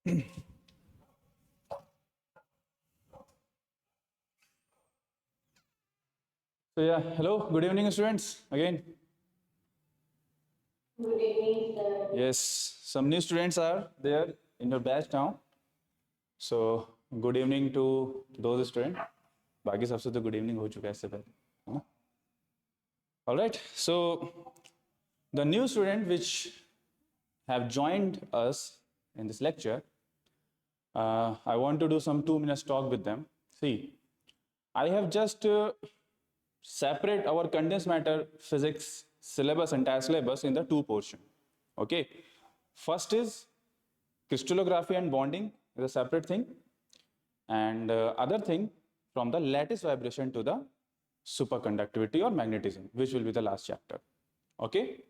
So yeah, hello, good evening, students. Again, Good evening, sir. yes, some new students are there in your batch now. So good evening to those students. बाकी सबसे तो good evening हो चुका है इससे पहले, है ना? All right. So the new student which have joined us in this lecture, I want to do some 2 minutes talk with them. See, I have just separate our condensed matter physics syllabus, entire syllabus, in the two portion. Okay, first is crystallography and bonding is a separate thing, and other thing from the lattice vibration to the superconductivity or magnetism, which will be the last chapter. Okay,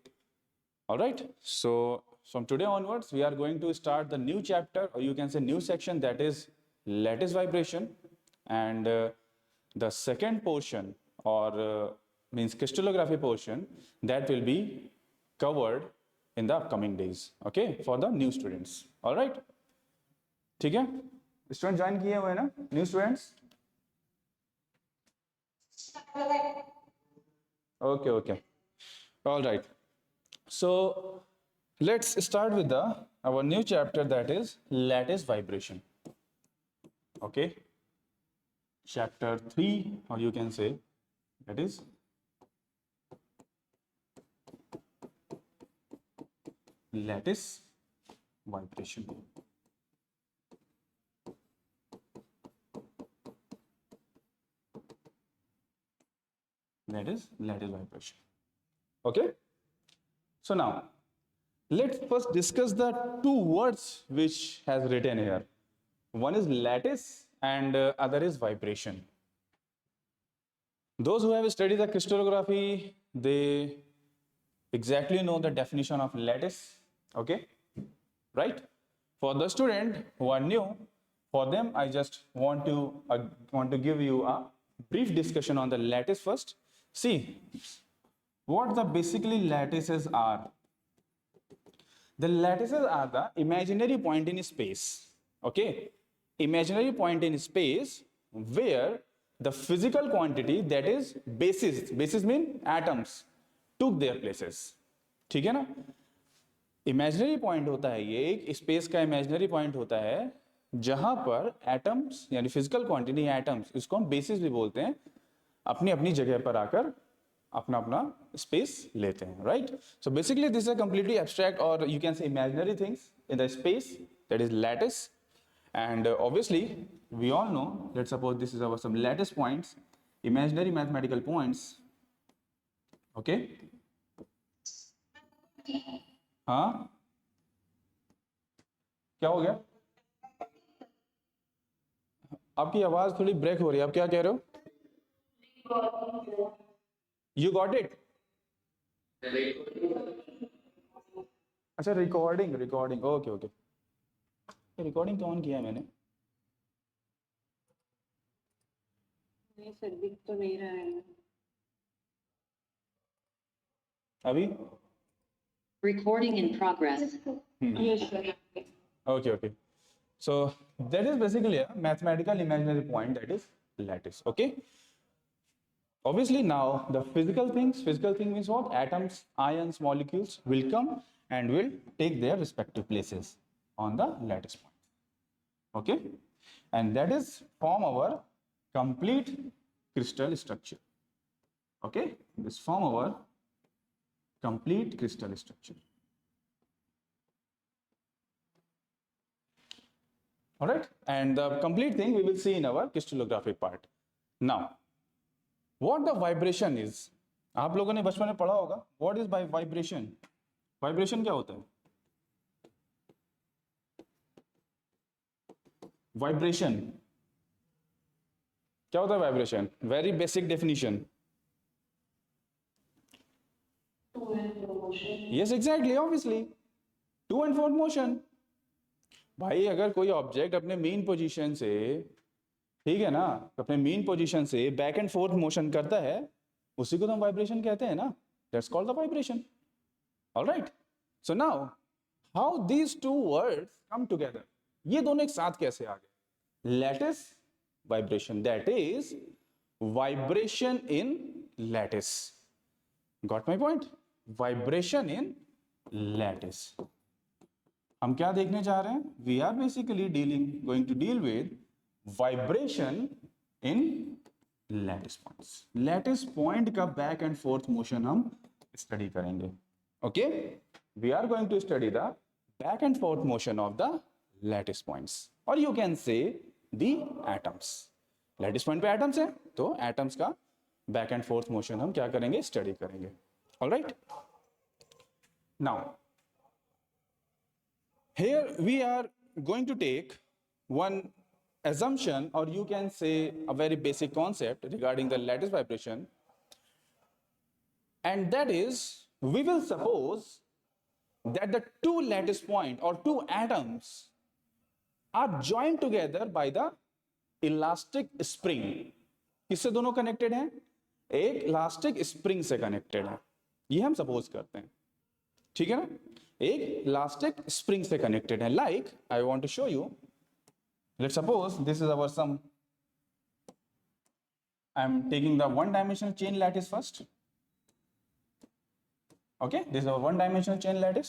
all right. So from today onwards we are going to start the new chapter, or you can say new section, that is lattice vibration, and the second portion, or means crystallography portion, that will be covered in the upcoming days. Okay, for the new students. All right, ठीक है, student join किए हुए हैं ना, new students? Okay, okay, all right. So let's start with the our new chapter, that is lattice vibration. Okay, chapter 3, or you can say that is lattice vibration. That is lattice vibration. Okay, so now let's first discuss the two words which has written here. One is lattice and other is vibration. Those who have studied the crystallography, they exactly know the definition of lattice. Okay, right? For the student who are new, for them I just want to give you a brief discussion on the lattice first. See what the basically lattices are. The lattices are the imaginary point in space. Okay, imaginary point in space where the physical quantity, that is basis mean atoms, took their places. ठीक है ना? Imaginary point होता है ये, एक space का imaginary point होता है जहां पर एटम्स यानी फिजिकल क्वांटिटी एटम्स, इसको हम बेसिस भी बोलते हैं, अपनी अपनी जगह पर आकर अपना अपना स्पेस लेते हैं, right? So basically this is completely abstract, और you can say imaginary things in the space, that is lattice. And obviously we all know, let's suppose this is our some lattice points, imaginary mathematical points. Okay, हाँ क्या हो गया? आपकी आवाज थोड़ी break हो रही है, आप क्या कह रहे हो? You got it? अच्छा, रिकॉर्डिंग, ओके ओके. रिकॉर्डिंग तो ऑन किया है मैंने. नहीं सर, दिख तो नहीं रहा है. अभी Recording in progress. Yes sir. okay. So that is basically a mathematical imaginary point, that is lattice. Okay, obviously now the physical thing means what? Atoms, ions, molecules will come and will take their respective places on the lattice point. Okay, and that is form our complete crystal structure. Okay, this form our complete crystal structure. All right, and the complete thing we will see in our crystallography part. Now what the vibration is, आप लोगों ने बचपन में पढ़ा होगा. What is by vibration? Vibration क्या होता है? Vibration क्या होता है? Vibration, very basic definition. To and fro motion. Yes, exactly, obviously to and fro motion. भाई अगर कोई ऑब्जेक्ट अपने मेन पोजीशन से, ठीक है ना, अपने मेन पोजीशन से बैक एंड फोर्थ मोशन करता है, उसी को तो हम वाइब्रेशन कहते हैं ना. That's called the vibration. Alright, so now how these two words come together. ये दोनों एक साथ कैसे आ गए? Lattice vibration, that is vibration in lattice. Got my point? Vibration in lattice. हम क्या देखने जा रहे हैं? We are basically going to deal with vibration in lattice points. Lattice point का बैक एंड फोर्थ मोशन हम स्टडी करेंगे. Okay, we are going to study the back and forth motion of the lattice points, और you can say the atoms. Lattice point पे atoms है, तो atoms का back and forth motion हम क्या करेंगे? स्टडी करेंगे. Alright, now here we are going to take one assumption, or you can say a very basic concept regarding the lattice vibration, and that is we will suppose that the two lattice point or two atoms are joined together by the elastic spring. किससे दोनों connected हैं? एक elastic spring से connected है, ये हम suppose करते हैं. ठीक है ना? एक इलास्टिक स्प्रिंग से कनेक्टेड है. Like I want to show you, let's suppose this is our some, I am taking the one dimensional chain lattice first. Okay, this is a one dimensional chain lattice,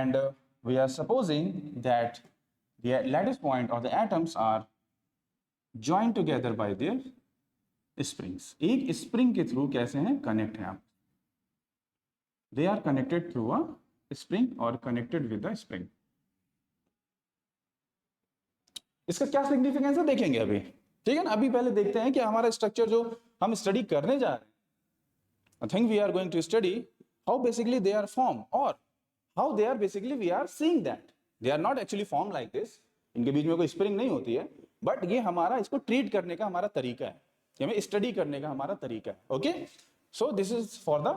and we are supposing that the lattice point or the atoms are joined together by their springs. एक spring के through कैसे हैं? Connect हैं आप. They are connected through a spring or connected with the spring. इसका क्या significance है देखेंगे अभी. ठीक है ना? अभी पहले देखते हैं कि हमारा स्ट्रक्चर जो हम स्टडी करने जा रहे हैं, I think we are going to study how basically they are formed, or how they are basically we are seeing that they are not actually formed like this. इनके बीच में कोई स्प्रिंग नहीं होती है, बट ये हमारा इसको ट्रीट करने का हमारा तरीका है, हमें स्टडी करने का हमारा तरीका है. Okay, so this is for the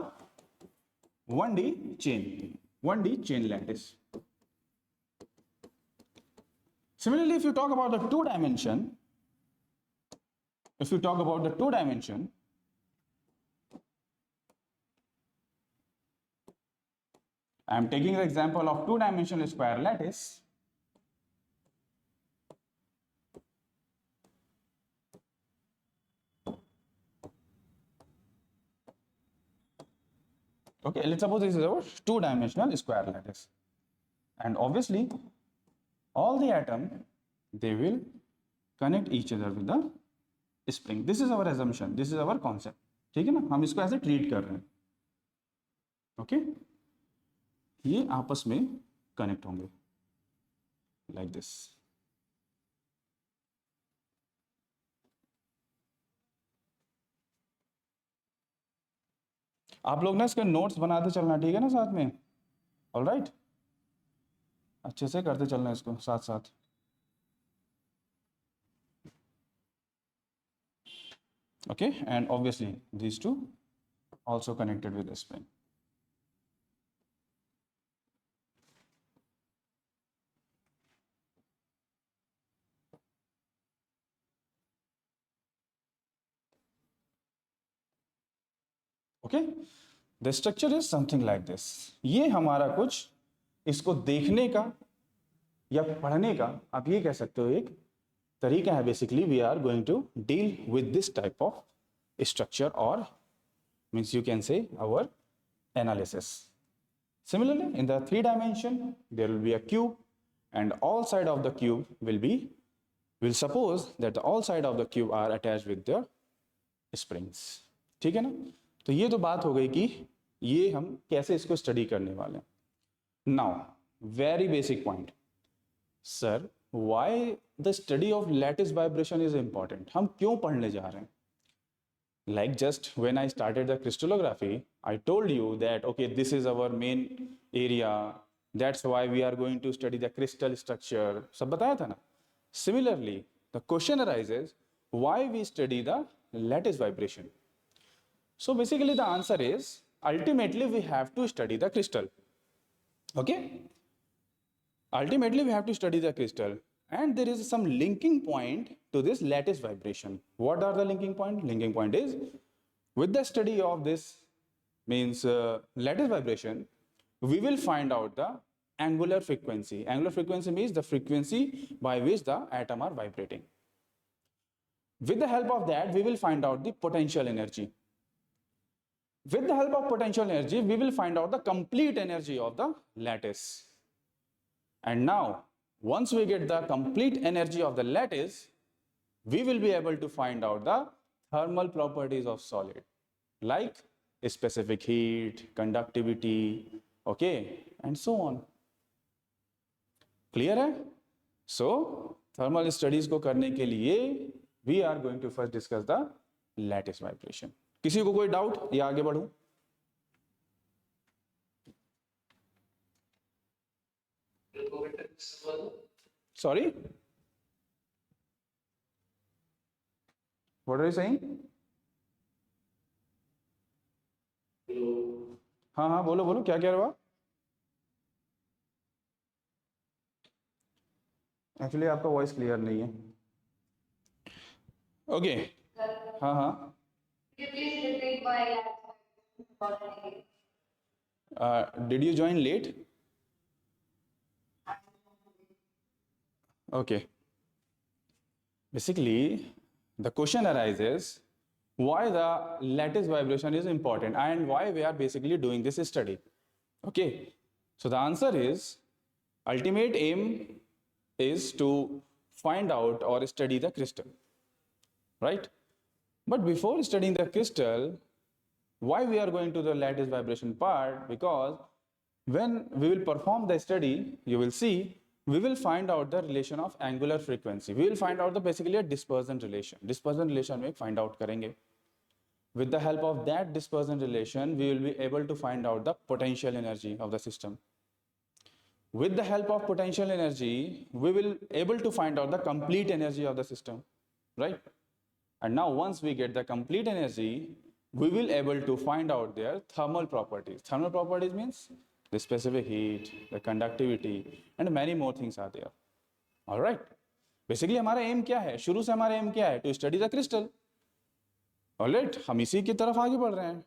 1D chain lattice. Similarly, if you talk about the two dimension, I am taking the example of two-dimensional square lattice. Okay, let's suppose this is our two-dimensional square lattice, and obviously all the atom they will connect each other with the spring. This is our assumption, this is our concept. ठीक है ना? हम इसको ऐसे treat कर रहे हैं. Okay, ये आपस में कनेक्ट होंगे लाइक दिस. आप लोग ना इसके नोट्स बनाते चलना, ठीक है ना, साथ में. ऑलराइट, अच्छे से करते चलना इसको साथ साथ. Okay, and obviously these two also connected with the spring. Okay, the structure is something like this. ये हमारा कुछ इसको देखने का या पढ़ने का आप ये कह सकते हो एक तरीका है. Basically we are going to deal with this type of structure, और means you can say our analysis. Similarly, in the 3 dimension there will be a cube, and all side of the cube will be, we'll suppose that the all side of the cube are attached with the springs. ठीक है ना? तो ये तो बात हो गई कि ये हम कैसे इसको स्टडी करने वाले हैं. Now very basic point, sir why the study of lattice vibration is important? हम क्यों पढ़ने जा रहे हैं? Like just when I started the crystallography, I told you that okay, this is our main area, that's why we are going to study the crystal structure. सब बताया था ना? Similarly, the question arises, why we study the lattice vibration? So basically the answer is ultimately we have to study the crystal. Okay, ultimately we have to study the crystal, and there is some linking point to this lattice vibration. What are the linking point? Linking point is, with the study of this means lattice vibration, we will find out the angular frequency. Angular frequency means the frequency by which the atom are vibrating. With the help of that, we will find out the potential energy. With the help of potential energy, we will find out the complete energy of the lattice. And now, once we get the complete energy of the lattice, we will be able to find out the thermal properties of solid, like specific heat, conductivity, okay, and so on. Clear है? So, thermal studies को करने के लिए we are going to first discuss the lattice vibration. किसी को कोई doubt या आगे बढ़ूं? Sorry? What are you saying? हाँ हाँ बोलो बोलो, क्या कह रहे हो आप? एक्चुअली आपका वॉइस क्लियर नहीं है. ओके. हाँ हाँ. Did you join late? Okay. Basically, the question arises why the lattice vibration is important and why we are basically doing this study. Okay. So the answer is ultimate aim is to find out or study the crystal, right? But before studying the crystal, why we are going to the lattice vibration part? Because when we will perform the study, you will see we will find out the relation of angular frequency. We will find out the basically a dispersion relation. Dispersion relation में find out करेंगे. With the help of that dispersion relation, we will be able to find out the potential energy of the system. With the help of potential energy, we will able to find out the complete energy of the system, right? And now once we get the complete energy, we will able to find out their thermal properties. Thermal properties means the specific heat, the conductivity, and many more things are there. All right. Basically हमारा aim क्या है? शुरू से हमारा aim क्या है? To study the crystal. All right. हम इसी की तरफ आगे बढ़ रहे हैं.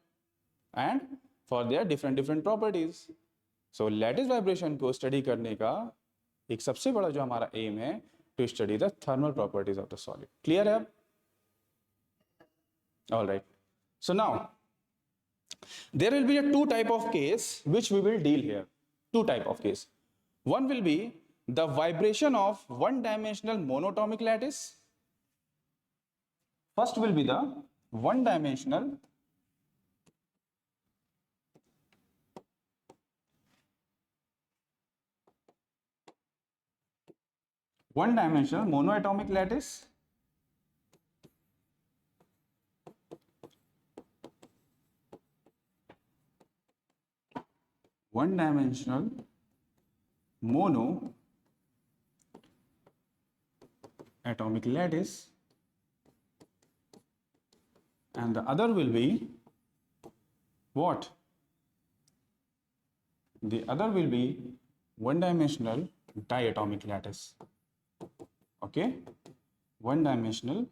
And for their different properties. So lattice vibration को study करने का एक सबसे बड़ा जो हमारा aim है to study the thermal properties of the solid. Clear है अब? All right. So now there will be a two type of case which we will deal here. Two type of case. One will be the vibration of one-dimensional monatomic lattice. First will be the one-dimensional monoatomic lattice. One-dimensional monoatomic lattice, and the other will be what? The other will be one-dimensional diatomic lattice. Okay, one-dimensional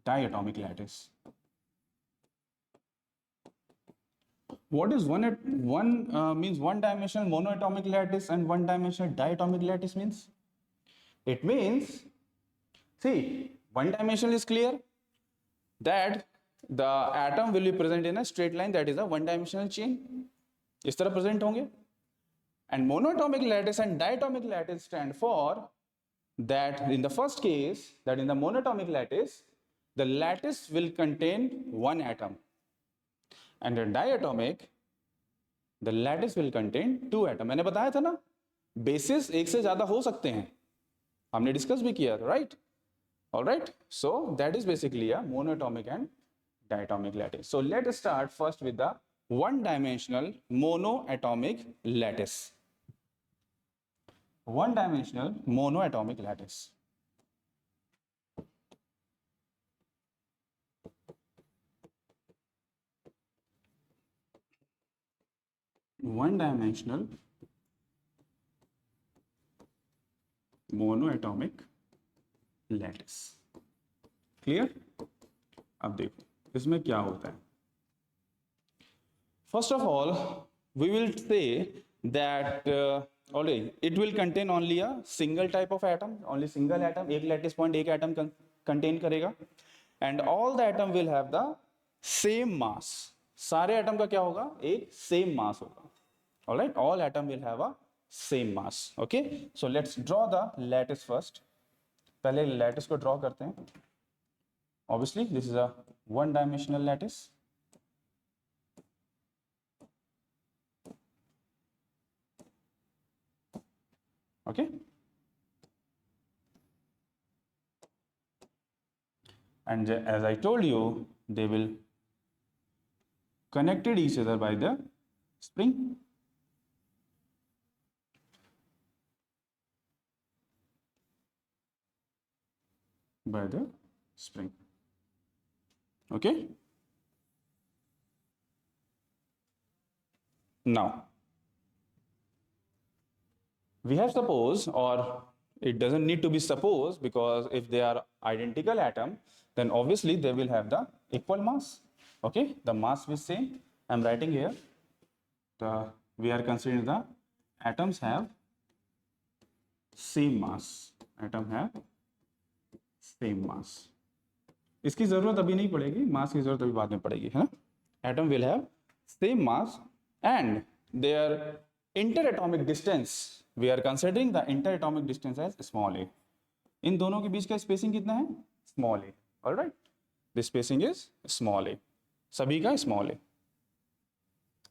diatomic lattice. What is means one-dimensional monoatomic lattice and one-dimensional diatomic lattice means? It means, see, one-dimensional is clear that the atom will be present in a straight line, that is a one-dimensional chain. इस तरह present होंगे. And monoatomic lattice and diatomic lattice stand for that in the first case, that in the monoatomic lattice, the lattice will contain one atom. And in diatomic, the lattice will contain two atoms. मैंने बताया था ना, bases एक से ज़्यादा हो सकते हैं, हमने discuss भी किया, right? All right. So that is basically a monoatomic and diatomic lattice. So let us start first with the one-dimensional monoatomic lattice. One-dimensional monoatomic lattice. One-dimensional monoatomic lattice. Clear? अब देखो इसमें क्या होता है. First of all, we will say that only it will contain only a single type of atom, only single atom, एक lattice point एक atom contain करेगा, and all the atom will have the same mass. सारे atom का क्या होगा, एक same mass होगा. All right, all atom will have a same mass. Okay, so let's draw the lattice first. पहले lattice को draw करते हैं. Obviously this is a one dimensional lattice. Okay, and as I told you, they will connected each other by the spring. By the spring. Okay, now we have suppose, or it doesn't need to be supposed, because if they are identical atom, then obviously they will have the equal mass. Okay, the mass is same. I'm writing here, we are considering the atoms have same mass. Atom have same mass. इसकी जरूरत अभी नहीं पड़ेगी, मास की जरूरत अभी बाद में पड़ेगी, है ना. Atom will have same mass and their interatomic distance, we are considering the interatomic distance as small a. इन दोनों के बीच का स्पेसिंग कितना है, small a. All right, this spacing is small a, सभी का स्मॉल a.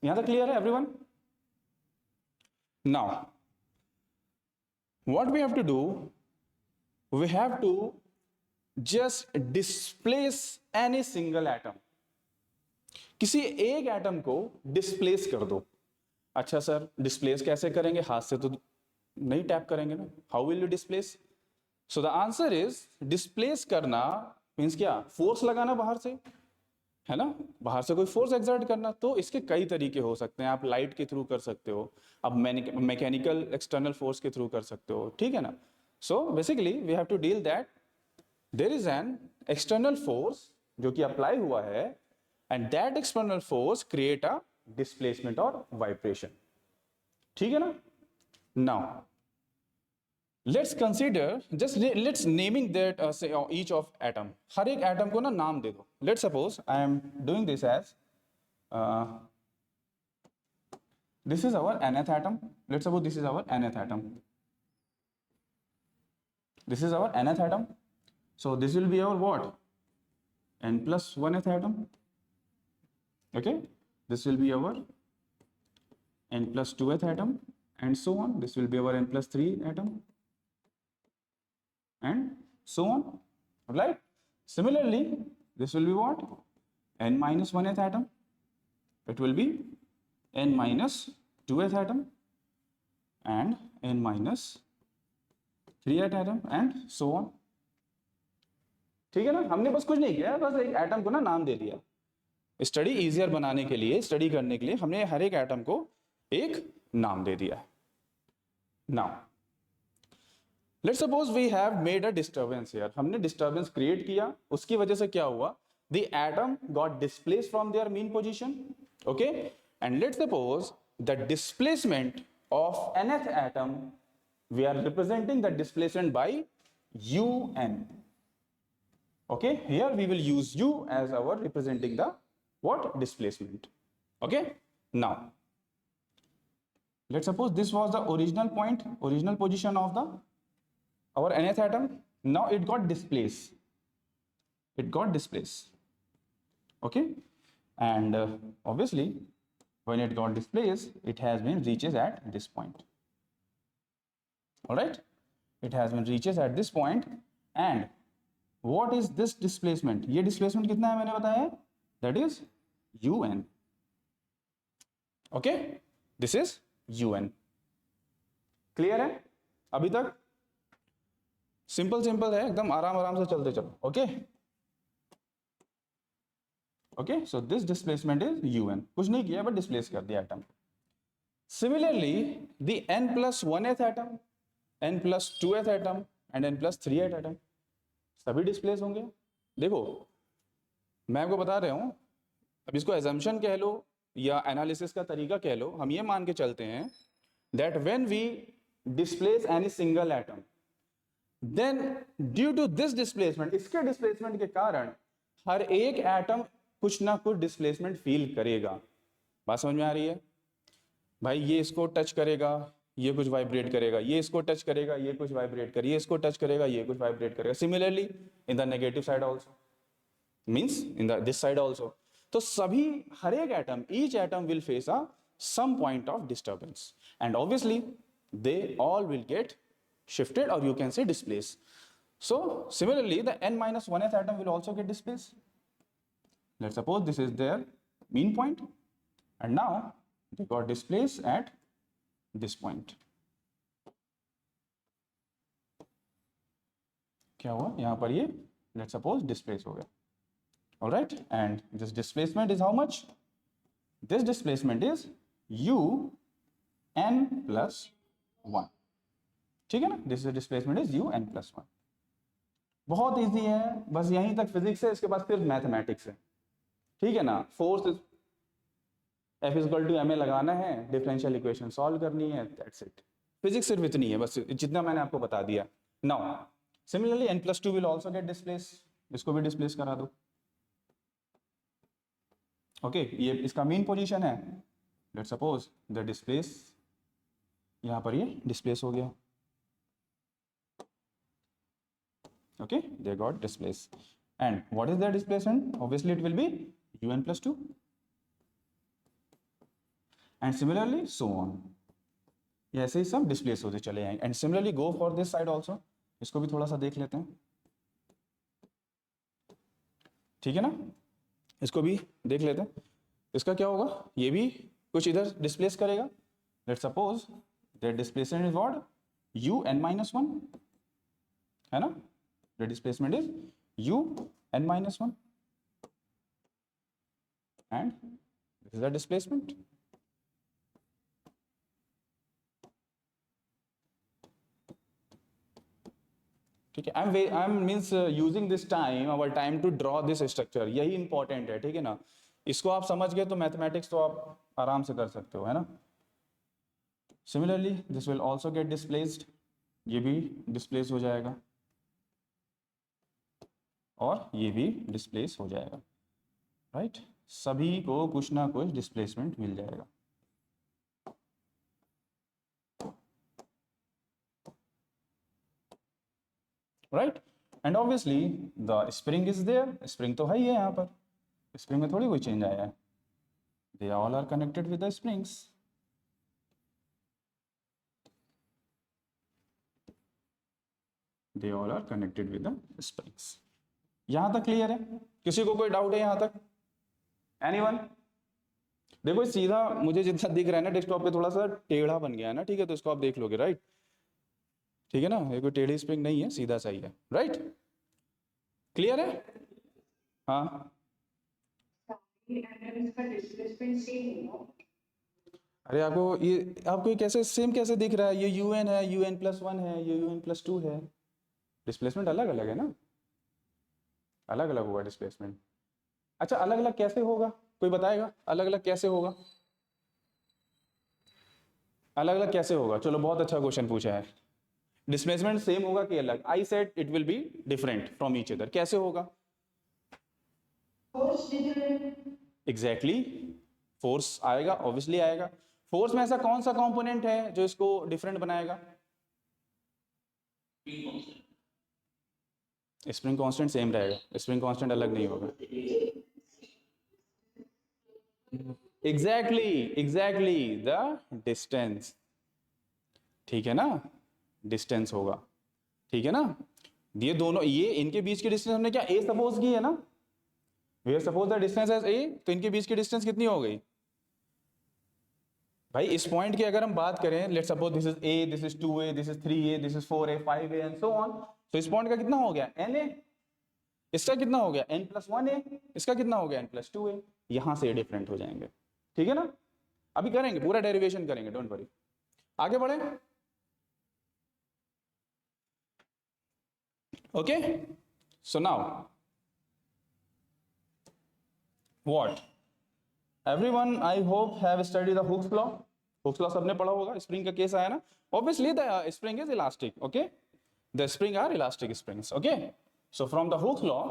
यहां तक क्लियर है everyone? Now what we have to do, we have to just displace any single atom. किसी एक एटम को डिस्प्लेस कर दो. अच्छा सर, डिस्प्लेस कैसे करेंगे, हाथ से तो नहीं टैप करेंगे ना. How will you displace? So the answer is, displace करना मीन्स क्या, फोर्स लगाना बाहर से, है ना, बाहर से कोई फोर्स एक्सर्ट करना. तो इसके कई तरीके हो सकते हैं. आप लाइट के थ्रू कर सकते हो, आप मैकेनिकल एक्सटर्नल फोर्स के थ्रू कर सकते हो, ठीक है ना. So basically we have to deal that there is an external force जो कि अप्लाई हुआ है, and that external force create a displacement or vibration. ठीक है ना. Now let's consider, just let's naming that say each of atom. हर एक atom को ना नाम दे दो. Let's suppose I am doing this as this is our nth atom. Let's suppose this is our nth atom. This is our nth atom. So this will be our what? N plus 1th atom. Okay, this will be our N plus 2th atom, and so on. This will be our N plus 3 atom, and so on. Right? Similarly, this will be what? N minus 1th atom. It will be N minus 2th atom, and N minus 3th atom, and so on. ठीक है ना. हमने बस कुछ नहीं किया, बस एक एटम को ना नाम दे दिया. स्टडी इजियर बनाने के लिए, स्टडी करने के लिए हमने हर एक एटम को एक नाम दे दिया. Now let's suppose we have made a disturbance here. हमने डिस्टर्बेंस क्रिएट किया, उसकी वजह से क्या हुआ, the atom got displaced from their mean position. Okay, and let's suppose the displacement of nth atom, we are representing the displacement by un. Okay, here we will use u as our representing the what, displacement. Okay, now let's suppose this was the original point, original position of the our nth atom. Now it got displaced, okay, and obviously when it got displaced, it has been reaches at this point. All right, it has been reaches at this point, and what is this displacement? ये displacement कितना है मैंने बताया, that is un. Okay, this is un. Clear है अभी तक? Simple simple है एकदम, आराम आराम से चलते चलो. Okay okay, so this displacement is un. कुछ नहीं किया, बट डिस्प्लेस कर दिया atom. Similarly the n plus 1th atom, n plus 2th atom, and n plus 3th atom सभी डिस्प्लेस होंगे. देखो मैं आपको बता रहा हूं, अब इसको एजम्पशन कह लो या एनालिसिस का तरीका कह लो. हम ये मान के चलते हैं that when we displace any single atom, then due to this displacement, इसके displacement के कारण हर एक एटम कुछ ना कुछ डिस्प्लेसमेंट फील करेगा। बात समझ में आ रही है भाई? ये इसको टच करेगा, ये कुछ वाइब्रेट करेगा, ये इसको टच करेगा, ये कुछ वाइब्रेट करेगा, ये इसको टच करेगा, ये कुछ वाइब्रेट करेगा। Similarly in the negative side also, means in the this side also. तो सभी हर एक atom, each atom will face a some point of disturbance, and obviously they all will get shifted, or you can say displaced. So similarly the n-1th atom will also get displaced. Let's suppose this is their mean point, and now they got displaced at this point. क्या हुआ यहाँ पर? ये let's suppose displace हो गया, all right, and this displacement is how much? This displacement is u n plus 1, ठीक है ना? This displacement is u n plus 1। बहुत इजी है, बस यहीं तक फिजिक्स है, इसके बाद फिर मैथमेटिक्स है, ठीक है ना? Force F equal to ma लगाना है, डिफरेंशियल इक्वेशन सॉल्व करनी है, दैट्स इट। फिजिक्स सिर्फ इतनी है, बस जितना मैंने आपको बता दिया। Now similarly n+2 will also get displace, इसको भी डिस्प्लेस करा दो। ओके ये इसका मीन पोजीशन है, लेट्स सपोज द डिस्प्लेस, यहां पर ये डिस्प्लेस हो गया। Okay they got displace, and what is the displacement? Obviously it will be un+2, and similarly so on. ये ऐसे ही सब डिस्प्लेस होते चले जाएंगे। And similarly go for this side also, इसको भी थोड़ा सा देख लेते हैं, ठीक है ना? इसको भी देख लेते हैं, इसका क्या होगा? ये भी कुछ इधर डिस्प्लेस करेगा। Let's suppose that displacement is what? un-1, है ना? The displacement is un-1, and this is the displacement. ठीक है, I am means using this time, our time to draw this structure, यही इंपॉर्टेंट है, ठीक है ना? इसको आप समझ गए तो मैथमेटिक्स तो आप आराम से कर सकते हो, है ना? Similarly this will also get displaced, ये भी डिस्प्लेस हो जाएगा और ये भी डिस्प्लेस हो जाएगा, राइट? सभी को कुछ ना कुछ डिस्प्लेसमेंट मिल जाएगा। Right, and obviously the spring is there, spring तो है ही है यहाँ पर, स्प्रिंग में थोड़ी कोई चेंज आया है, they all are connected with the springs. They all are connected with the springs. यहां तक क्लियर है? किसी को कोई डाउट है यहां तक? एनीवन? देखो सीधा मुझे जितना दिख रहा है ना डेस्कटॉप पे, थोड़ा सा टेढ़ा बन गया है ना, ठीक है? तो इसको आप देख लोगे, राइट? ठीक है ना, ये कोई टेढ़ी स्प्रिंग नहीं है, सीधा सही है, राइट? क्लियर है? हाँ, अरे आपको ये कैसे सेम कैसे दिख रहा है? ये un है, un+1 है, ये un+2 है, डिस्प्लेसमेंट अलग अलग है ना, अलग अलग होगा डिस्प्लेसमेंट। अच्छा अलग अलग कैसे होगा, कोई बताएगा? अलग अलग कैसे होगा? अलग अलग कैसे होगा? चलो बहुत अच्छा क्वेश्चन पूछा है। डिस्प्लेसमेंट सेम होगा कि अलग? I said it will be different from each other. कैसे होगा? एग्जैक्टली, फोर्स आएगा, ऑब्वियसली आएगा। फोर्स में ऐसा कौन सा कंपोनेंट है जो इसको डिफरेंट बनाएगा? स्प्रिंग कांस्टेंट सेम रहेगा, स्प्रिंग कांस्टेंट अलग नहीं होगा। एग्जैक्टली द डिस्टेंस, ठीक है ना? डिस्टेंस होगा, ठीक है ना? ये दोनों, ये इनके बीच की डिस्टेंस हमने क्या a सपोज की है ना? We have suppose the distance as a, तो इनके बीच की डिस्टेंस कितनी हो गई भाई? इस पॉइंट की अगर हम बात करें, let's suppose this is a, this is 2a, this is 3a, this is 4a, 5a and so on. तो इस पॉइंट का कितना हो गया? na। इसका कितना हो गया? n+1a। इसका कितना हो गया? n+2a। यहां से डिफरेंट हो जाएंगे, ठीक है ना? अभी करेंगे, पूरा डेरिवेशन करेंगे, डोंट वरी। आगे बढ़े, okay? So now what? Everyone I hope have studied the Hooke's law. Hooke's law सबने पढ़ा होगा, स्प्रिंग का केस आया ना, obviously the spring is elastic, okay, the spring are elastic springs, okay. So from the Hooke's law,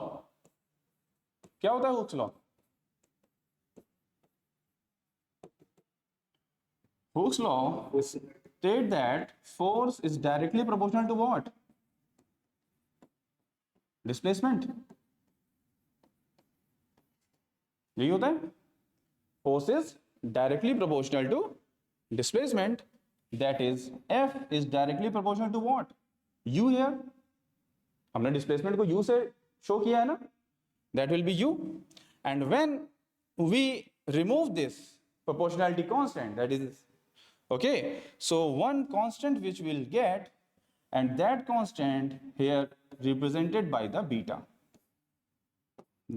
क्या होता है Hooke's law? Hooke's law state that force is directly proportional to what? Displacement. यही होता है, force is directly proportional to displacement, that is F is directly proportional to what? U here. हमने displacement को U से show किया है ना, that will be U, and when we remove this proportionality constant, that is, okay, so one constant which we'll get, and that constant here represented by the beta,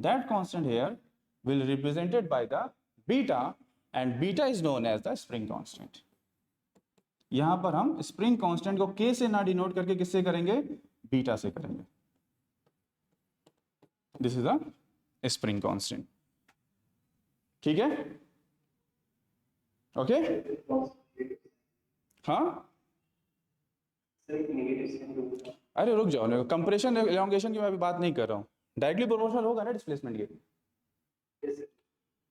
that constant here will represented by the beta, and beta is known as the spring constant. यहां पर हम spring constant को k से ना denote करके किससे करेंगे? Beta से करेंगे. This is a spring constant. ठीक है? ओके? हाँ? अरे रुक जाओ, कंप्रेशन एलोंगेशन की मैं अभी बात नहीं कर रहा हूँ, डायरेक्टली प्रोपोर्शनल होगा ना डिस्प्लेसमेंट के,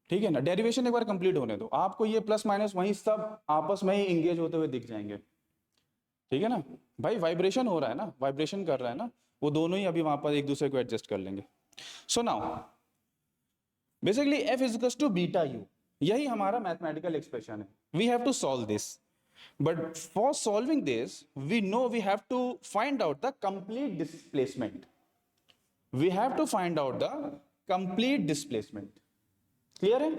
ठीक है ना। डेरिवेशन एक बार कंप्लीट होने दो, आपको ये प्लस माइनस वहीं सब आपस में ही इंगेज होते हुए दिख जाएंगे, ठीक है ना भाई। वाइब्रेशन हो रहा है ना, वाइब्रेशन कर रहा है ना, वो दोनों ही अभी वहां पर एक दूसरे को एडजस्ट कर लेंगे। So now basically F is equals to beta u, यही हमारा मैथमेटिकल एक्सप्रेशन है। We have to solve this, but for solving this we know we have to find out the complete displacement. We have to find out the complete displacement. Clear hai?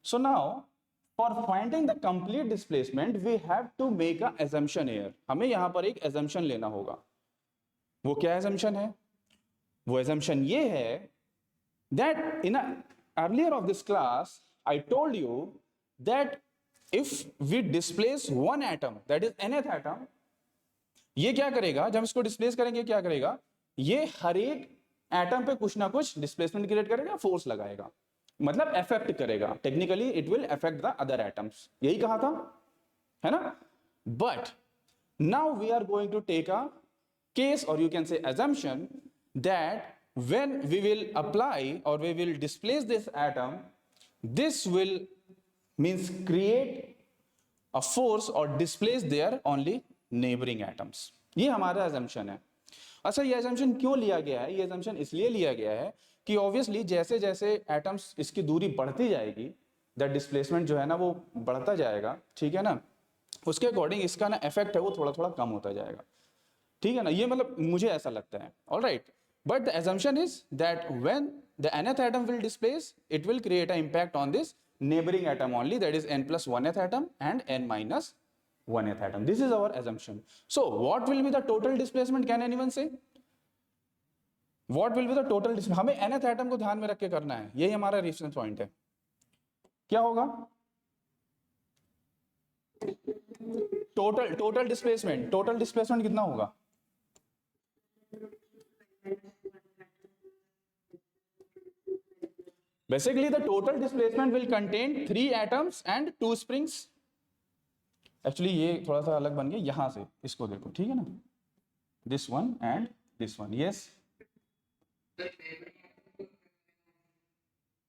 So now for finding the complete displacement we have to make a assumption here. हमें यहाँ पर एक assumption लेना होगा। वो क्या assumption है? वो assumption ये है that in a earlier of this class I told you that if we displace one atom, that is nth atom, ये क्या करेगा, जब इसको डिस्प्लेस करेंगे क्या करेगा, ये हर एक एटम पे कुछ ना कुछ डिस्प्लेसमेंट क्रिएट करेगा, फोर्स लगाएगा, मतलब अफेक्ट करेगा, technically it will affect the other atoms, यही कहा था, है ना। But now we are going to take a case और you can say assumption that when we will apply or we will displace this atom, this will means create a force or displace their only neighboring atoms. ये हमारा assumption है। अच्छा, ये assumption क्यों लिया गया है? ये assumption इसलिए लिया गया है कि obviously जैसे जैसे atoms इसकी दूरी बढ़ती जाएगी, the displacement जो है ना वो बढ़ता जाएगा, ठीक है ना, उसके अकॉर्डिंग इसका ना effect है वो थोड़ा थोड़ा कम होता जाएगा, ठीक है ना। ये मतलब मुझे ऐसा लगता है, all right. But the assumption is that when the nth atom will displace, it will create an impact on this neighboring atom only, that is n plus 1th atom and n minus 1th atom. This is our assumption. So what will be the total displacement? Can anyone say? What will be the total displacement? हमें nth atom को ध्यान में रख के करना है, यही हमारा रेफरेंस पॉइंट है। क्या होगा टोटल डिस्प्लेसमेंट कितना होगा? Basically the total displacement will contain 3 atoms and 2 springs. Actually ये थोड़ा सा अलग बन गया, यहां से इसको देखो, ठीक है ना, this one and this one. Yes,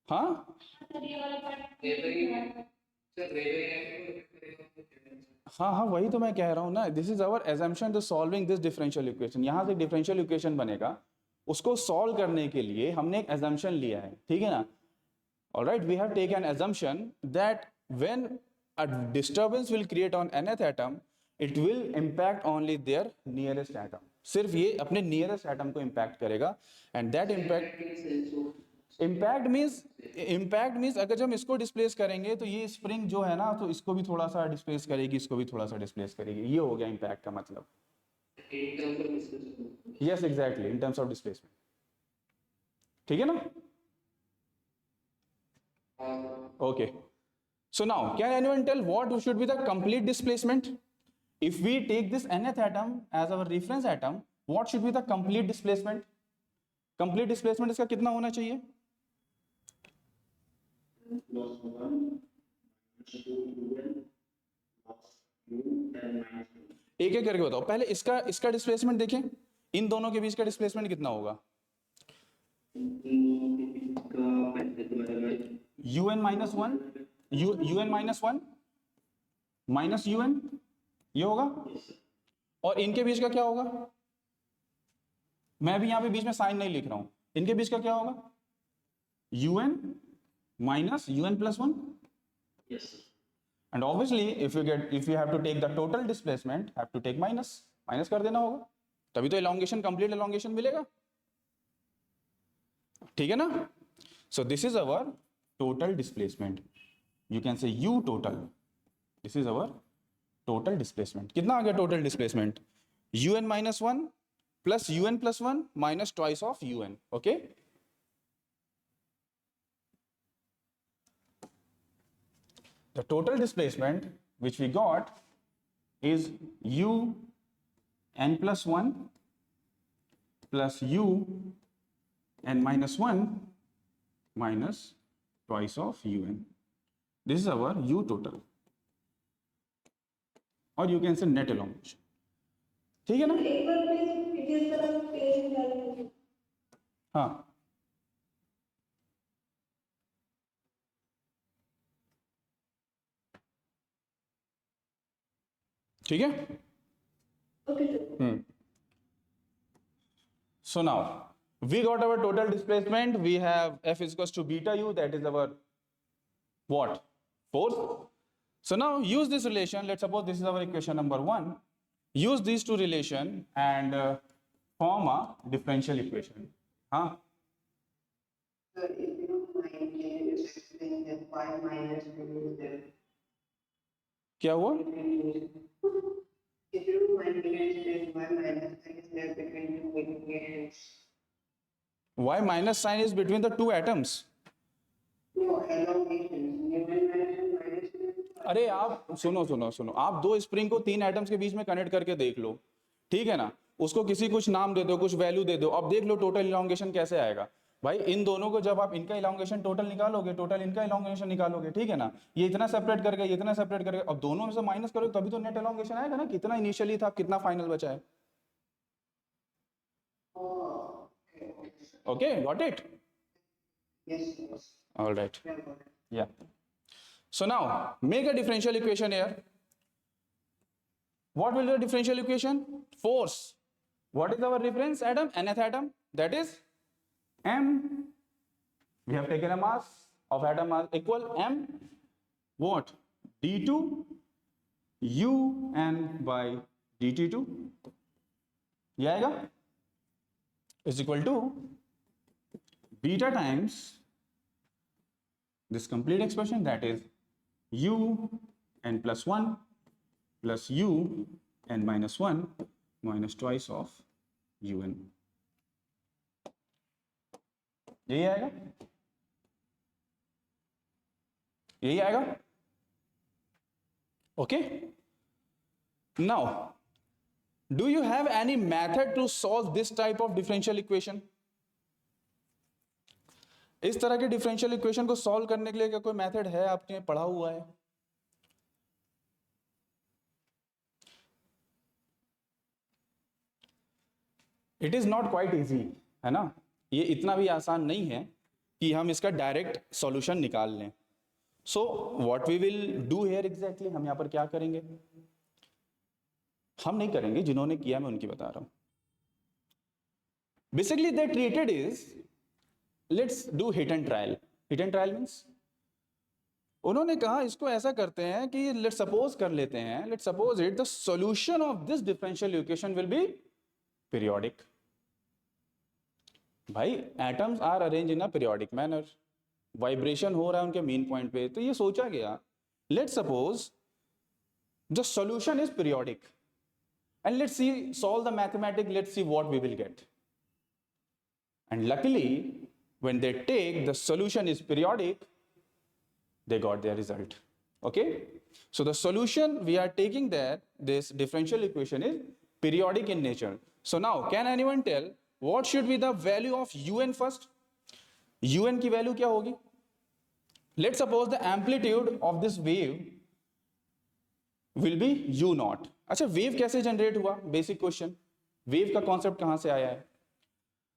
हाँ हाँ हाँ वही तो मैं कह रहा हूँ ना, this is our assumption to solving this differential equation. यहाँ से differential equation बनेगा, उसको सॉल्व करने के लिए हमने एक assumption लिया है, ठीक है ना। All right, we have taken assumption that when a disturbance will create on nth atom, it will impact only their nearest atom. सिर्फ ये अपने nearest atom को impact करेगा, and that impact means अगर जब हम इसको displace करेंगे तो ये spring जो है ना, तो इसको भी थोड़ा सा displace करेगी, इसको भी थोड़ा सा displace करेगी, ये हो गया impact का मतलब। Yes, exactly, in terms of displacement. ठीक है ना? Okay. So now, can anyone tell what should be the complete displacement? If we take this nth atom as our reference atom, what should be the complete displacement? Complete displacement इसका कितना होना चाहिए? एक एक करके बताओ। पहले इसका इसका डिस्प्लेसमेंट देखें, इन दोनों के बीच का डिस्प्लेसमेंट कितना होगा? un minus one, un minus one minus un, ये होगा। और इनके बीच का क्या होगा? मैं भी यहां पे बीच में साइन नहीं लिख रहा हूं। इनके बीच का क्या होगा? un minus un plus 1. Yes. And obviously if you have to take the total displacement, have to take minus कर देना होगा, तभी तो elongation, complete elongation मिलेगा। ठीक है ना? So this is our total displacement. You can say u total. This is our total displacement. कितना आ गया total displacement? un minus 1 plus un plus 1 minus twice of un. Okay? The total displacement which we got is u n plus 1 plus u n minus 1 minus twice of un. This is our u total, or you can say net elongation. ठीक है ना? हाँ, ठीक है। So now we got our total displacement. We have F is equals to beta u, that is our what? Force. So now use this relation. Let's suppose this is our equation number 1. Use these two relation and form a differential equation. Huh? So if you mind, can you explain that y minus u is क्या हुआ? if you mind, can you explain y minus sign is there between two equations? Y minus sign is between the two atoms. No, elongations. You will mention minus u. अरे आप सुनो, आप दो spring को तीन atoms के बीच में connect करके देख लो, ठीक है ना? उसको किसी कुछ नाम दे दो, कुछ वैल्यू दे दो, अब देख लो टोटल इलॉन्गेशन कैसे आएगा। भाई इन दोनों को जब आप इनका इलॉन्गेशन टोटल निकालोगे, टोटल इनका इलॉन्गेशन निकालोगे, ठीक है ना? ये इतना सेपरेट करके, ये इतना सेपरेट करके, अब दोनों में से माइनस करो तभी तो नेट इलॉन्गेशन आएगा ना, कितना इनिशियली था, कितना फाइनल बचा है। Okay, got it? Yes, yes. All right, Yeah, got it. yeah. So now make a differential equation here. What will be the differential equation? Force. What is our reference atom? Nth atom, that is m. We have taken a mass of atom mass equal m what? d2 un by dt2. ये आएगा is equal to beta times this complete expression, that is u n plus 1 plus u n minus 1 minus twice of un. यही आएगा, यही आएगा। Okay, now do you have any method to solve this type of differential equation? इस तरह के differential equation को solve करने के लिए क्या कोई मेथड है, आपने पढ़ा हुआ है? It is not quite easy, है ना? ये इतना भी आसान नहीं है कि हम इसका डायरेक्ट सॉल्यूशन निकाल लें। So what we will do here exactly, हम यहां पर क्या करेंगे? हम नहीं करेंगे, जिन्होंने किया मैं उनकी बता रहा हूं। Basically they treated is, let's do hit and trial. Hit and trial means उन्होंने कहा इसको ऐसा करते हैं कि लेट्स सपोज कर लेते हैं, let's suppose it the solution of this differential equation will be periodic. भाई atoms are arrange in a periodic manner, vibration हो रहा है उनके मेन पॉइंट पे, तो ये सोचा गया let's suppose the solution is periodic and let's see solve the mathematics, let's see what we will get. And luckily when they take the solution is periodic, they got their result. Okay, so the solution we are taking there, this differential equation is periodic in nature. So now can anyone tell what should be the value of un first? Un की value क्या होगी? Let's suppose the amplitude of this wave will be you not. अच्छा, wave कैसे generate हुआ? Basic question, wave का concept कहाँ से आया है?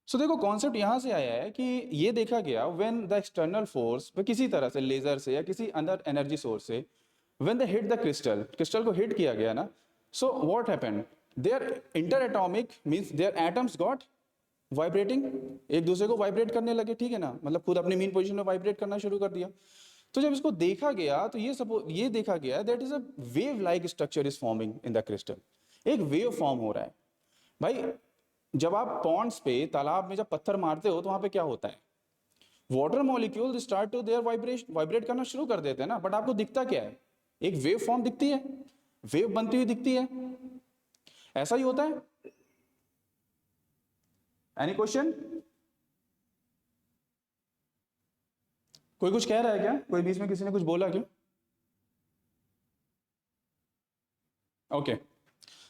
सो देखो कॉन्सेप्ट यहाँ से आया है कि ये देखा गया व्हेन द एक्सटर्नल फोर्स किसी तरह से लेजर से या किसी अदर एनर्जी सोर्स से when they hit the crystal, crystal को हिट किया गया ना, so what happened, their inter atomic means their atoms got vibrating, एक दूसरे को वाइब्रेट करने लगे, ठीक है ना, मतलब खुद अपनी मीन पोजीशन में वाइब्रेट करना शुरू कर दिया। तो जब इसको देखा गया तो ये देखा गया that is a wave like structure is forming in the crystal, एक वेव फॉर्म हो रहा है। भाई जब आप पॉन्ड्स पे, तालाब में जब पत्थर मारते हो तो वहां पे क्या होता है, water molecule start to there vibrate करना शुरू कर देते हैं ना, बट आपको दिखता क्या है, एक वेव फॉर्म दिखती है, वेव बनती हुई दिखती है, ऐसा ही होता है। Any question? कोई कुछ कह रहा है क्या? कोई बीच में किसी ने कुछ बोला क्या? Okay,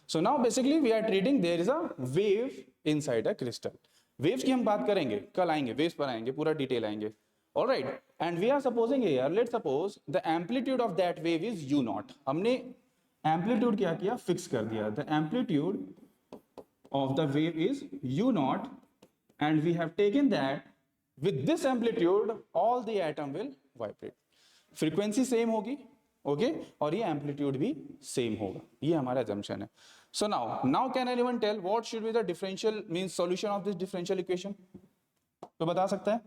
so now basically we are treating there is a wave inside a crystal. Waves की हम बात करेंगे, कल आएंगे, वेव्स पर आएंगे, पूरा डिटेल आएंगे। Alright, and we are supposing here, let's suppose the amplitude of that wave is u naught. हमने एम्पलीट्यूड क्या किया, फिक्स कर दिया, the amplitude of the wave is u naught, and we have taken that with this amplitude all the atom will vibrate, frequency same होगी, okay, और ये amplitude भी same होगा, ये हमारा assumption है। so now can anyone tell what should be the differential means solution of this differential equation? तो बता सकता है?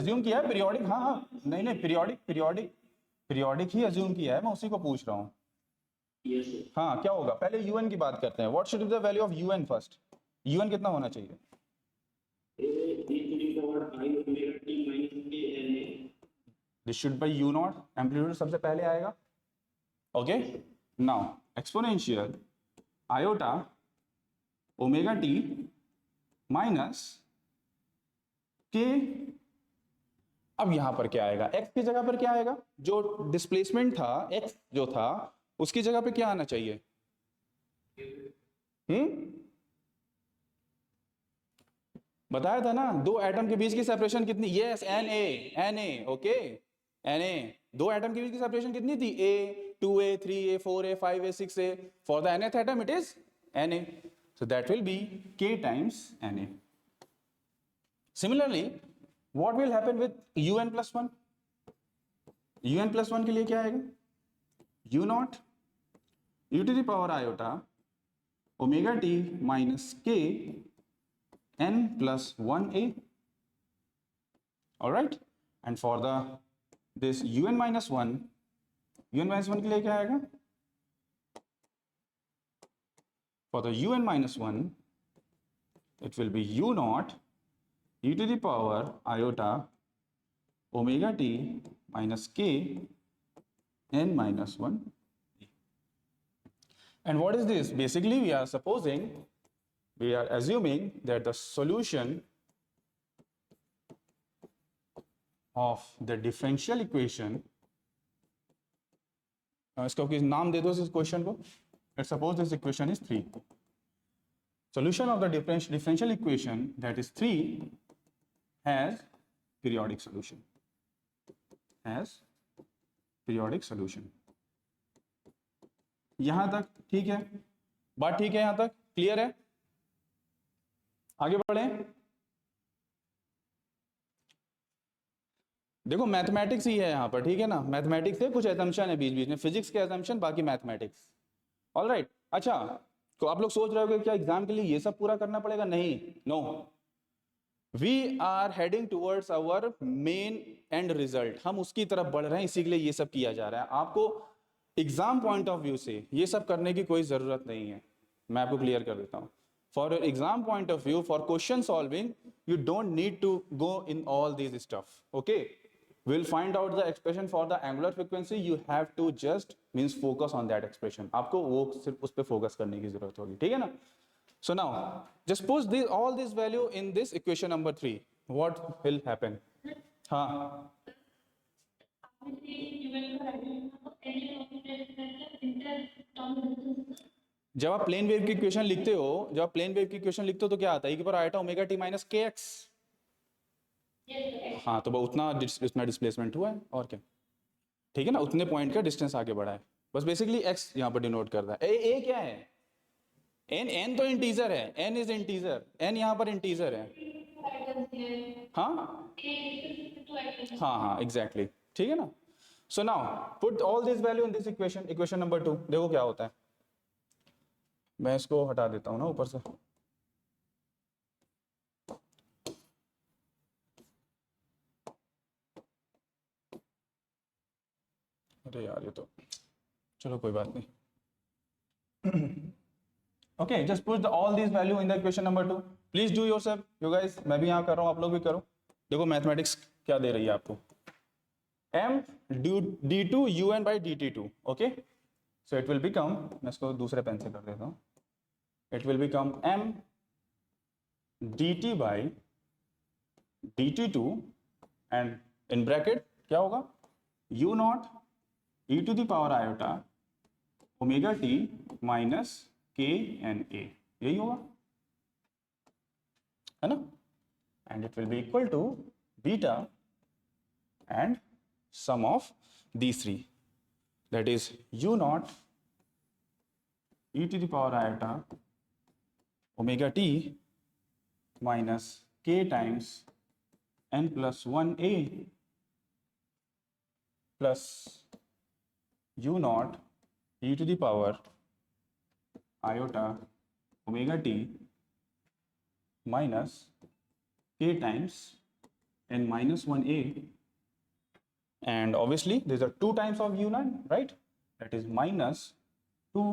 assume किया है periodic, हाँ नहीं periodic ही assume किया है, मैं उसी को पूछ रहा हूँ। हाँ, क्या होगा, पहले un की बात करते हैं। what should be the value of un first? un कितना होना चाहिए? this should be u naught, amplitude सबसे पहले आएगा, okay? now exponential iota omega t minus k, अब यहां पर क्या आएगा, x की जगह पर क्या आएगा, जो डिस्प्लेसमेंट था x जो था उसकी जगह पे क्या आना चाहिए? बताया था ना, दो एटम के बीच की सेपरेशन कितनी, यस Na, ओके, Na, दो एटम के बीच की सेपरेशन कितनी थी, A, 2A, 3A, 4A, 5A, 6A, for the nth atom it is Na, so that will be k times Na. Similarly, what will happen with un plus 1? un plus 1 के लिए क्या आएगा, u naught u to the power iota omega t minus k n plus 1a, all right, and for the this un minus 1 के लिए क्या आएगा, for the un minus 1 it will be u naught e to the power iota omega t minus k n minus 1. And what is this? Basically we are assuming that the solution of the differential equation, इसका कोई नाम दे दो इस question को, let's suppose this equation is 3. Solution of the differential equation that is 3 has periodic solution, यहां तक ठीक है, बात ठीक है, यहां तक क्लियर है? आगे बढ़े, देखो मैथमेटिक्स ही है यहाँ पर, ठीक है ना, मैथमेटिक्स है, कुछ एजम्पशन है बीच बीच में, फिजिक्स के एजम्पशन, बाकी मैथमेटिक्स, ऑलराइट। अच्छा, तो आप लोग सोच रहे हो कि क्या एग्जाम के लिए ये सब पूरा करना पड़ेगा? नहीं, no, we are heading towards our main end result, हम उसकी तरफ बढ़ रहे हैं, इसी के लिए ये सब किया जा रहा है। आपको एग्जाम पॉइंट ऑफ व्यू से ये सब करने की कोई जरूरत नहीं है, मैं आपको क्लियर कर देता हूँ। For exam point of view, for question solving, you don't need to go in all this stuff, okay? we'll find out the expression for the angular frequency, you have to just means focus on that expression, आपको वो सिर्फ उस पे focus करने की जरूरत होगी, ठीक है ना? so now just put all this value in this equation number 3, what will happen? हाँ, जब आप प्लेन वेव की इक्वेशन लिखते हो, तो क्या आता है, e की power iota omega t minus kx, हाँ, तो वो उतना उतना डिस्प्लेसमेंट हुआ है और क्या, ठीक है ना, उतने पॉइंट का डिस्टेंस आगे बढ़ा है। बस बेसिकली एक्स यहाँ पर डिनोट कर रहा है। ए क्या है, एन, एन तो इंटीजर है, एन इज इंटीजर, एन यहाँ पर इंटीजर है। हाँ हाँ हाँ एग्जैक्टली, ठीक है ना। So now put all this value in this equation, equation number 2, देखो क्या होता है। मैं इसको हटा देता हूँ ना ऊपर से। अरे यार ये तो, चलो कोई बात नहीं। Okay, just put all this value in the equation number 2, please do yourself you guys, मैं भी यहाँ कर रहा हूँ, आप लोग भी करो। देखो मैथमेटिक्स क्या दे रही है आपको, m d2 un by dt2, okay, so it will become, मैं इसको दूसरे पेन से कर देता हूँ, it will become m dt by dt2 and in bracket क्या होगा, u naught e to the power iota omega t minus k n a, यही होगा, है ना, and it will be equal to beta and sum of these three, that is u naught e to the power iota omega t minus k times n plus 1a plus u naught e to the power iota omega t minus k times n minus 1a, and obviously these are 2 times of u naught, right, that is minus 2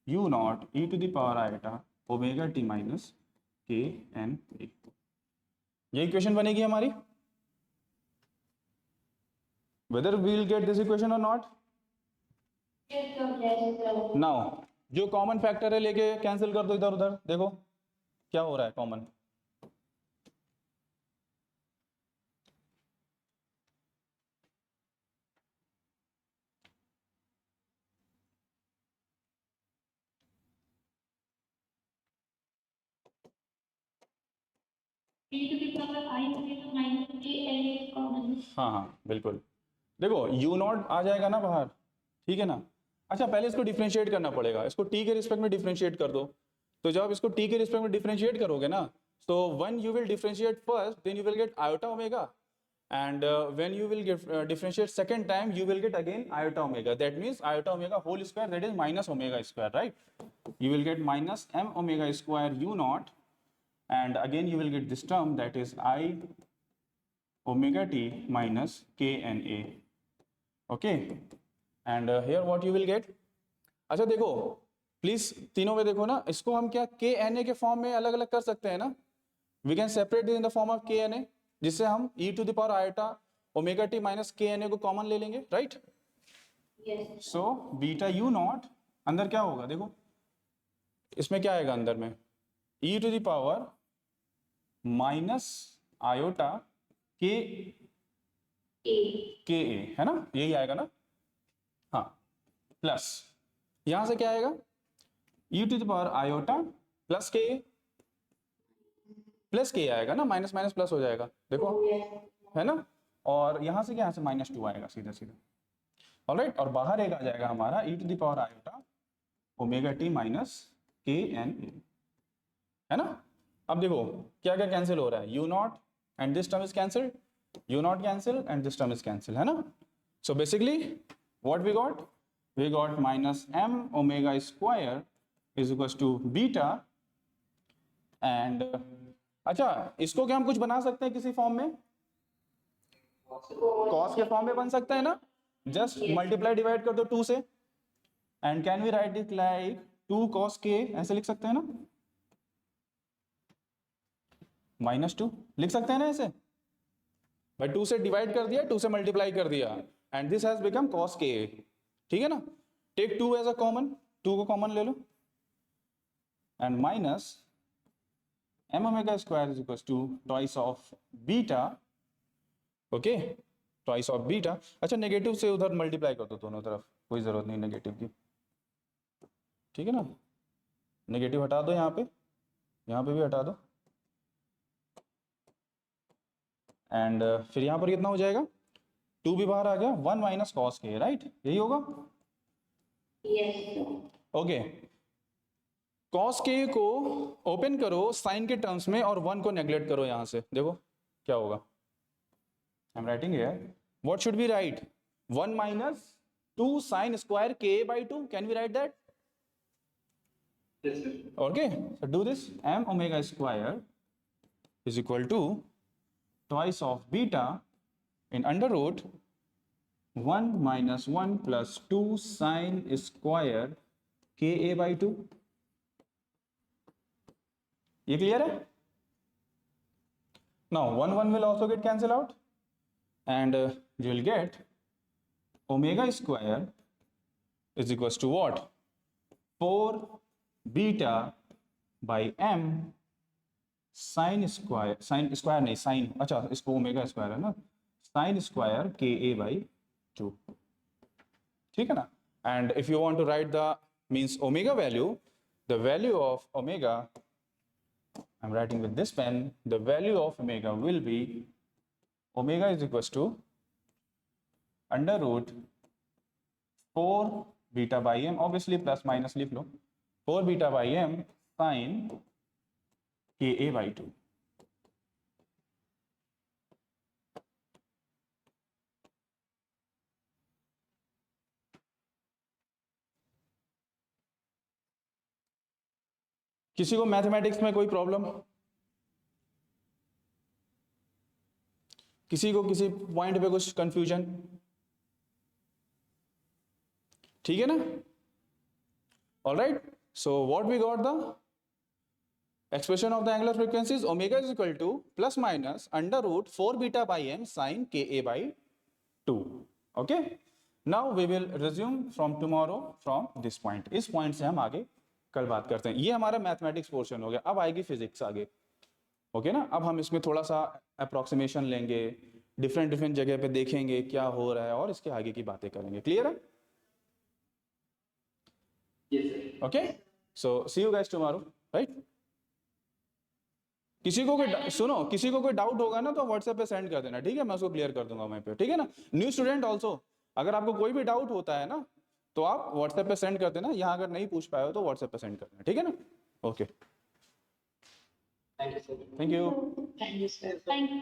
u naught e to the power iota omega t minus k n a, ये equation बनेगी हमारी, whether we will get this equation or not. Now जो common factor है लेके cancel कर दो इधर उधर, देखो क्या हो रहा है कॉमन, हाँ हाँ बिल्कुल, देखो u नॉट आ जाएगा ना बाहर, ठीक है ना। अच्छा पहले इसको डिफरेंशिएट करना पड़ेगा, इसको t के रिस्पेक्ट में डिफरेंशिएट कर दो, तो जब आप इसको t के रिस्पेक्ट में डिफरेंशिएट करोगे ना, तो when you will differentiate first then you will get iota omega, and when you will differentiate second time you will get again iota omega, that means iota omega whole square, that is minus omega square, right, you will get minus m omega square u naught, and again you will get this term, that is I omega t minus k n a, okay, and here what you will get, अच्छा देखो please तीनों में देखो ना, इसको हम क्या के एन ए के फॉर्म में अलग अलग कर सकते हैं ना, we can separate in the form of k n a, जिससे हम e to the power iota omega t minus k n a को कॉमन ले लेंगे, right, so beta u naught अंदर क्या होगा, देखो इसमें क्या आएगा अंदर में, e to the power minus iota k a, है ना, यही आएगा ना, हाँ, प्लस यहां से क्या आएगा, e to the power iota plus k आएगा ना, माइनस माइनस प्लस हो जाएगा, देखो है ना, और यहां से क्या, यहाँ से -2 आएगा सीधा सीधा, ऑलराइट, और बाहर एक आ जाएगा हमारा e to the power iota omega t minus k n a, है ना। अब देखो क्या क्या कैंसिल हो रहा है, u naught and this term is cancelled, u naught cancel and this term is cancel, है ना, so basically what we got minus m omega square is equal to beta, and अच्छा इसको क्या हम कुछ बना सकते हैं किसी फॉर्म में, कॉस के फॉर्म में बन सकता है ना, जस्ट मल्टीप्लाई डिवाइड कर दो 2 से, and can we write it like 2 cos k, ऐसे लिख सकते हैं ना, -2 लिख सकते हैं ना ऐसे, भाई 2 से डिवाइड कर दिया, 2 से मल्टीप्लाई कर दिया, and this has become cos k, ठीक है ना, टेक 2 एज अ कॉमन, 2 को कॉमन ले लो, and minus m omega square is equals to twice of beta, okay, twice of beta, अच्छा नेगेटिव से उधर मल्टीप्लाई कर दो दोनों तरफ, कोई जरूरत नहीं नेगेटिव की, ठीक है ना, नेगेटिव हटा दो यहाँ पे भी हटा दो, एंड फिर यहाँ पर कितना हो जाएगा, 2 भी बाहर आ गया, 1 माइनस कॉस के, राइट, यही होगा। ओके, कॉस के को ओपन करो साइन के टर्म्स में और 1 को नेग्लेक्ट करो, यहाँ से देखो क्या होगा। I am writing here, what should be right, 1 minus 2 sine square के by 2, can we write that? Okay, so do this, m omega square is equal to twice of beta in under root 1 minus 1 plus 2 sine square ka by 2. ये clear है? Now 1 will also get cancelled out and you will get omega square is equals to what? 4 beta by m sine square नहीं sign, अच्छा इसको omega square है ना, sign square के a by 2, ठीक है ना। And if you want to write the means omega value, the value of omega, I am writing with this pen, the value of omega will be omega is equals to under root 4 beta by m, obviously plus minus लिख लो, 4 beta by m sine k a by 2। किसी को mathematics में कोई problem, किसी को किसी point पे कुछ कंफ्यूजन, ठीक है ना? Alright, so what we got, the expression of the angular frequencies omega is equal to plus minus under root 4 beta by m sin ka by 2. Okay, now we will resume from tomorrow from this point. इस point से हम आगे कल बात करते हैं। ये हमारा मैथमेटिक्स पोर्शन हो गया, अब आएगी फिजिक्स आगे। ओके ना, अब हम इसमें थोड़ा सा अप्रोक्सीमेशन लेंगे, डिफरेंट जगह पे देखेंगे क्या हो रहा है और इसके आगे की बातें करेंगे। क्लियर है? Okay, so see you guys tomorrow, right. किसी को कोई सुनो, किसी को कोई डाउट होगा ना तो व्हाट्सएप पे सेंड कर देना, ठीक है, मैं उसको क्लियर कर दूंगा वहीं पे, ठीक है ना। न्यू स्टूडेंट ऑल्सो, अगर आपको कोई भी डाउट होता है ना तो आप व्हाट्सएप पे सेंड कर देना, यहाँ अगर नहीं पूछ पाए हो तो व्हाट्सएप पे सेंड करना, ठीक है ना। Okay, thank you. Thank you.